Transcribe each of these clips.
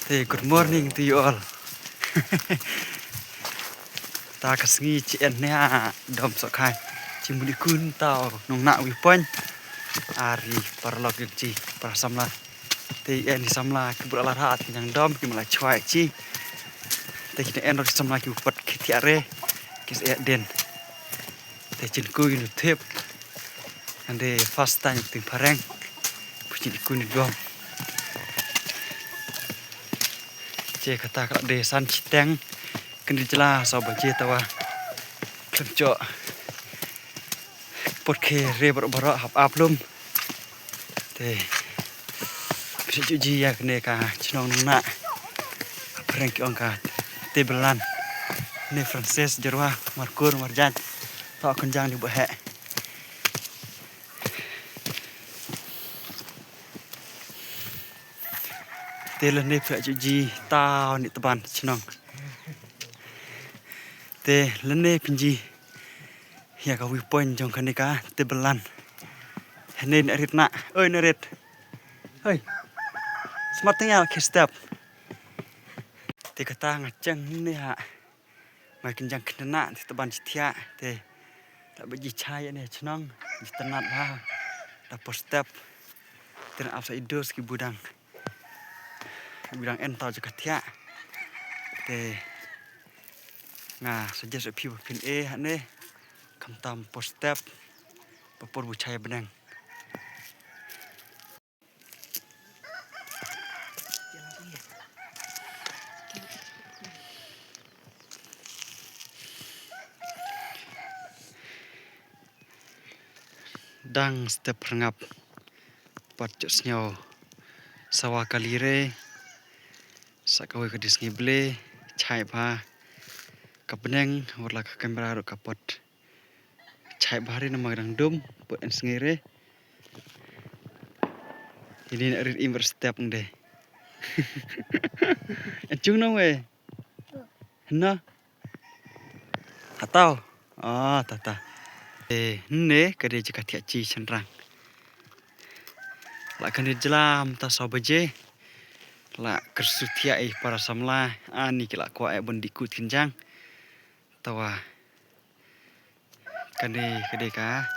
Hey, good morning to you all. Ta kasngi cien nea dom sokai. Cimuli kun tau nong nak wipoin. Ari parlok ci para samla. Te en samla ki bur alat yang dom ki mala chwai ci. Te ki en samla ki pat ki tiare ki se den. Te cin ku ni tep. Ande fast time ting pareng. Puci ku ni dom. Cek kata kalau desan citeng kena jelas sobat je tawa kerja pot ke rebor hap aplum te bisa cuci ya kena ka cenong nak prank angkat tebelan ne Frances jerwa markur marjan tak kenjang di bahek telan ne bisa cuci tau ni teban cenong te lene pinji ya ka wipoin jong kanika tebelan hene nerit nak oi nerit oi smart tinggal ke step te kata ngaceng ni ha mai kenjang kena di teban citia te tak beji cahaya ni cenong di tenat ha dapur step ten apsa idos ki budang entau juga tia te nga saja sepi pin hane kamtam post step papor bu cahaya benang dang step rengap patcuk snyo sawa kalire sakawe kedis ngible chai ba kapeneng warla ka kamera ro kapot chai bahari nama rang dum po en ngire ini nak read imber step ngde acung no we na atau tata ne kade jika tiak ci cenrang la kan jelam ta sobaje la kersutia para samla ani kila ko bondiku tinjang tawa kade ka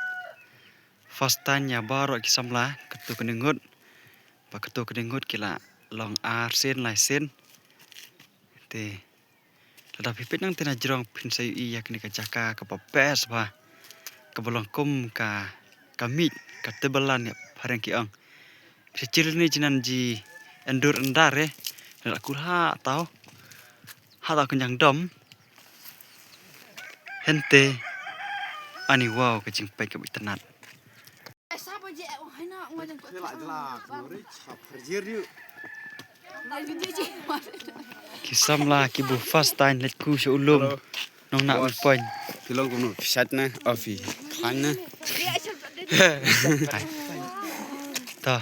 fastanya baru ki samla ketu kenengut ba ketu kenengut kila long arsen laisen te lada pipit nang tena jerong pin sayu iya kini ka jaka ka papes ba ka bolongkum ka kamit ka tebelan ya pareng ki ang kecil ni jinan ji endur endare la kulha tau hata kenyang dom hente ani wow kecing pai ke tenat Siapa je hina ngajeng kok kisam lah kibu fast time let ku ulum nong nak poin Tilong kuno fisat na afi khan na ta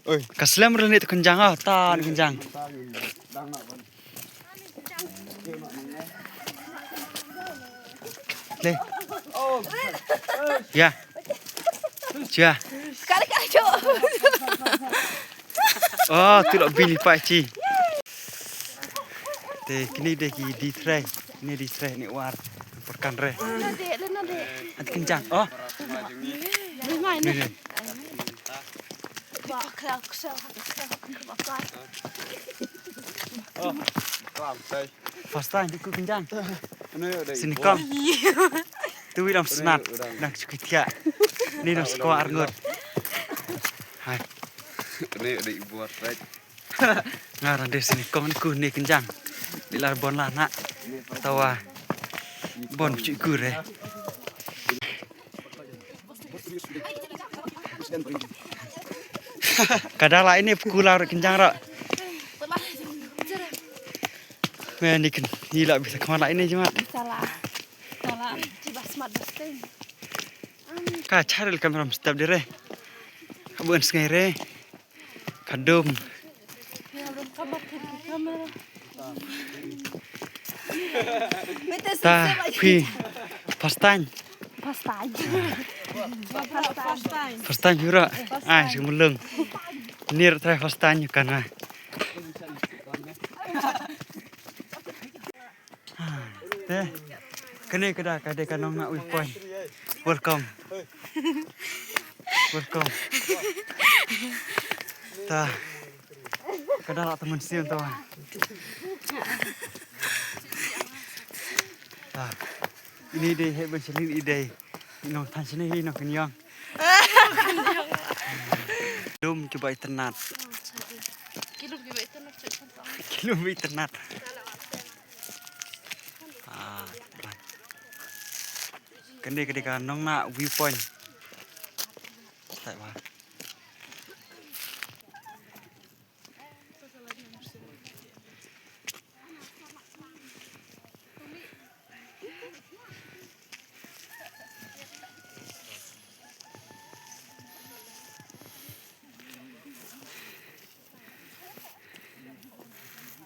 oi kaslem rene te kenjang ta kenjang le ya Cia. Kali-kali cok. Oh, tidak bini pak ci. Te kini deh ki di tray. Ini di tray ni war. Perkan re. Nade. Ada kencang. Oh. Di mana? Ini. Bakal kusel. Bakal. oh kam sai First time diku kencang. ano Sini kom. Tu wiram senat. Nak cukitia. Ni nak sekolah arngot. Hai. ne de buat right Ngaran deh sini kom ku ni kencang. Di lar bon lah nak. Tawa. Bon cuci ku re. Kadang lah ini pukular kencang rak. Ni kan ni lah bisa kemana ini cuma. Salah. Tiba smart besting. Ka charil kamera step dire. Abun ngere. Kadum. Ya belum kamera. Ta pi pastan. Pastan jura. Ah, si mulung. Nir try pastan kana. Teh. Kene kada kanong nak wipoy. Welcome. Welcome. Ta. Kada lah teman siun tu. Ta. Ini deh hebat sini ide. Nong tan sini nong kenyang. Belum coba internet. Belum internet. Ah. Kene kanong nak viewpoint. Tak apa.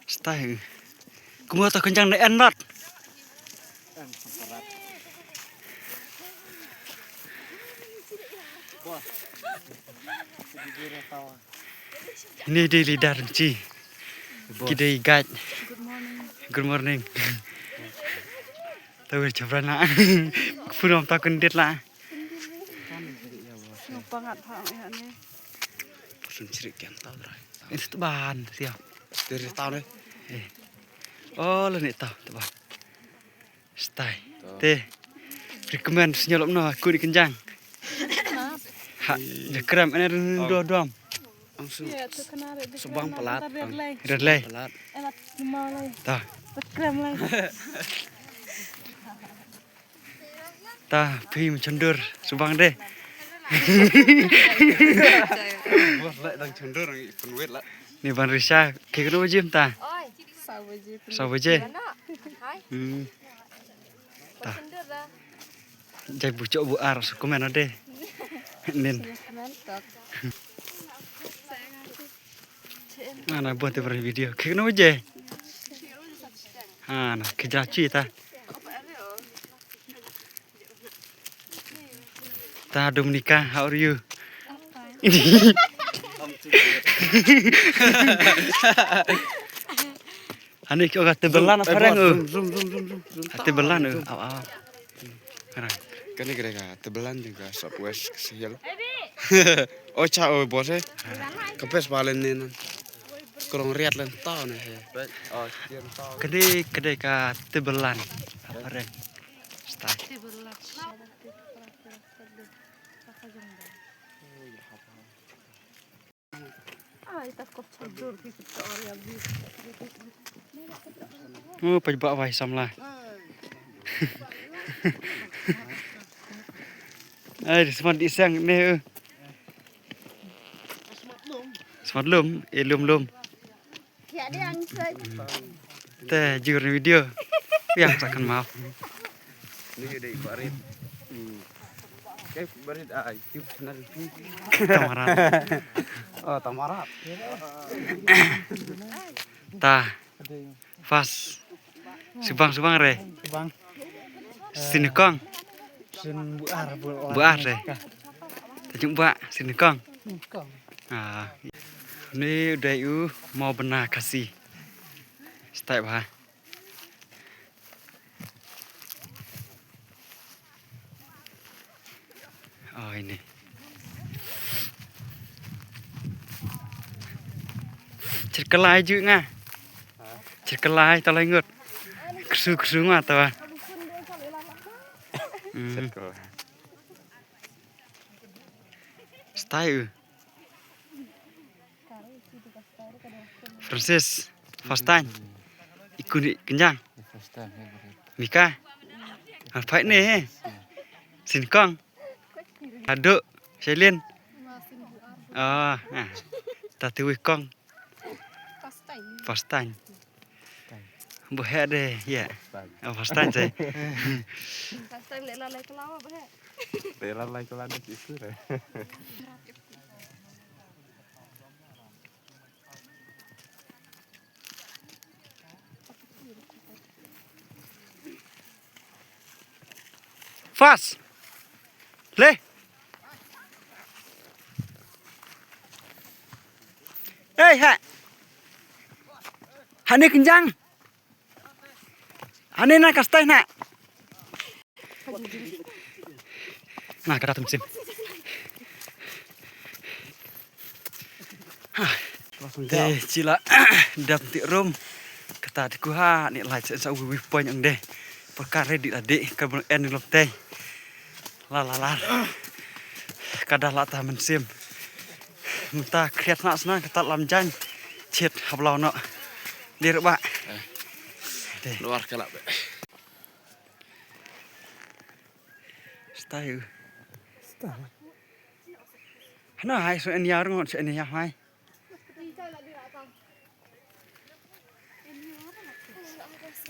Stay. Kumua tak kencang dek enot. Ini di lidah renci. Kita guide. Good morning. Tahu coba nak. Punom tak kendit lah. Banget ya ni. Sun cirik yang tahu dah. Itu bahan siap. Dari tahu deh. Oh, lu ni tahu bahan. Stay. Teh. Recommend senyolok no aku di kenjang. Ha, kram ini dua. Langsung Ya, tu kena ada sebang pelat. Redlay. Pelat. Elat mau lagi. Tah. Krem lagi. Tah, pi mencendur subang deh. Buat lah dan cendur penuit lah. Ni Ban Risha, kayak kena wajib tah. Oi, sawaje. Sawaje. Hai. Tah. Jai bucok buar komen ade. Nin. Mana buat tu video. Kayak kena wajib. Ah, nah kejaci tah. Tah Dominika, how are you? Ani kau kata belan apa orang? Zoom. Kata belan aw. Karang. Kan ni kira tebelan juga Southwest kesial. Oh cak bos kepes balen ni nan. Kurang riat len tahu ni. Oh sekian tahu. Kedai kata belan apa orang? Stay. Tak kop cadur kita orang yang Oh, pajak wai samlah. Ai, semat isang ni. Semat lum, lum. Ya dia ansai. Teh jur video. Yang akan maaf. Ni ada barit. Barit YouTube channel ni. Tamaran. Oh tamarat. Tah. Fas. Subang re. Bang, Sini kong. sun Buar re. Jumpa sini kong. Kong. Ah. Ni udah mau benar kasih. Step ha. Oh ini. Cerkelai juga ngah. Cerkelai tak lengut. Kesu ngah tahu. Style. Francis, first time. Ikut kenyang. Mika. Apa ni? Sinkong. Aduk, Selin. Ah, tatu kong. First time. Buat deh, ya. First time saya. First time lela kelawar bah. Rela like lah ni itu deh. Fast. Le. Hey, ha. Hani kencang. Ane na kastai na. Nah, kada tum sim. Deh, cila dap ti room. Kata di kuha ni lai sa wi point ang deh. Perkara di adik ka en lop teh. La. Kada la ta men sim. Muta kriat nak sana kata lam jan. Chet hablau no. Dir ba. Luar kelak. Stay. Hana hai so en yar ngot so en ya hai.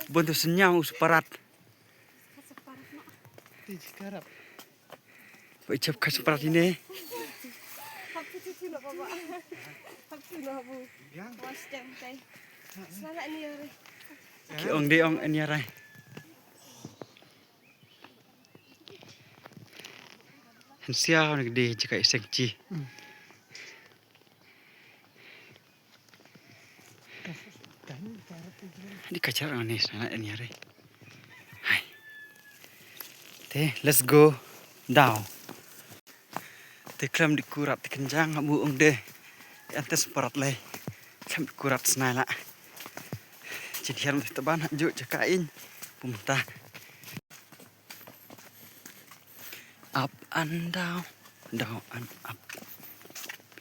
Buntu senyam separat. Ucap ka separat ini. Ki ong de ong en yarai. Hensia nak de jika iseng ci. Di kacar ni sana en yarai. Hai. Let's go down. Klam di kurat di kenjang abu ong de. Antes separat leh. Klam di kurat senala. Jadi harus teban juk jakain pemerintah. Up and down and up.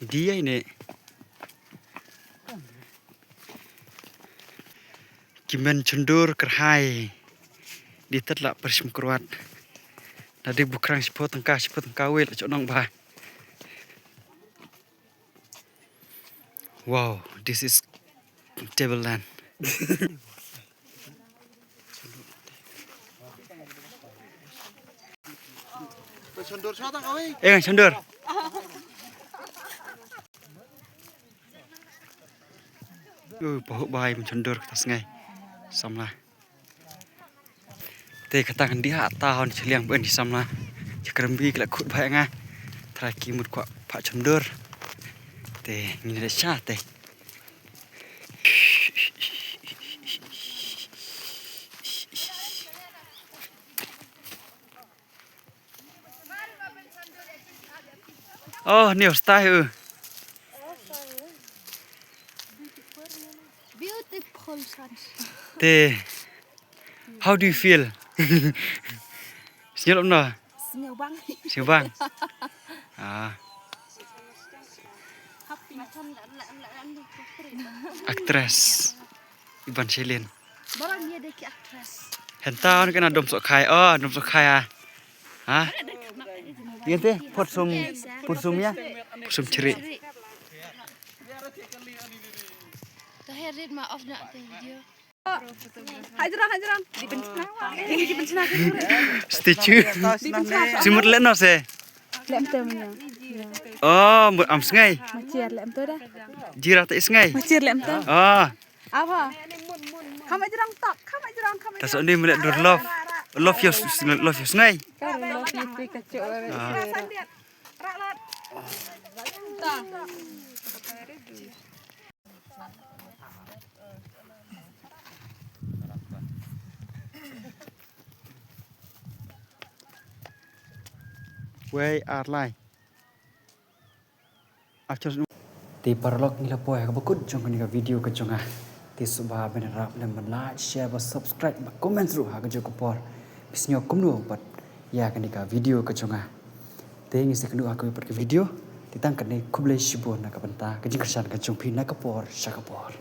Dia ini. Kimen cendur kerhai. Ditetlak persim kurat. Nadi bukrang sipot tengkah wil cok nong bah. Wow, this is tableland. Sendur sa ta oi. Sendur. Pahuk bahai mencendur ke atas ngai. Samlah. Te katakan dia tahun celiang ben di samlah. Cekrembi kelak kut bahai ngah. Traki mut kuat pak cendur. Te ngini dah syah te. Oh, ni style. Beautiful sunshine. Te. How do you feel? Senyum no? Senyum bang. Senyum bang. Ah. Aktris Iban Shelin. Barang dia deki aktris. Hentau ni kena dom sok khai. Oh, dom sok khai ah. Hah? Iya teh, porsum ya. Porsum ceri. Tahir maaf nak video. Hajaran. Dibenci nak. Setuju. Simut leno se. Lem temnya. Oh, am sengai. Macir lem tu dah. Jira tak sengai. Macir lem tu. Oh. Apa? Kamu jerang tak? Tak sok ni melihat dur love. Love you sengai. Kan love you kecil. Way are lai. Acos ti parlok ni lapo ya kabukut jong ni video ke jonga. Ti subah benerap dan like, share, subscribe, komen seru ha ke joko por. Bisnyo kumnu pat ya kan ka video ke jonga. Ti ngisi kedua aku per ke video. Ditangkan ni kublai shibon na ka benta ke jingkersan ke jongpi na ka por, syaka por.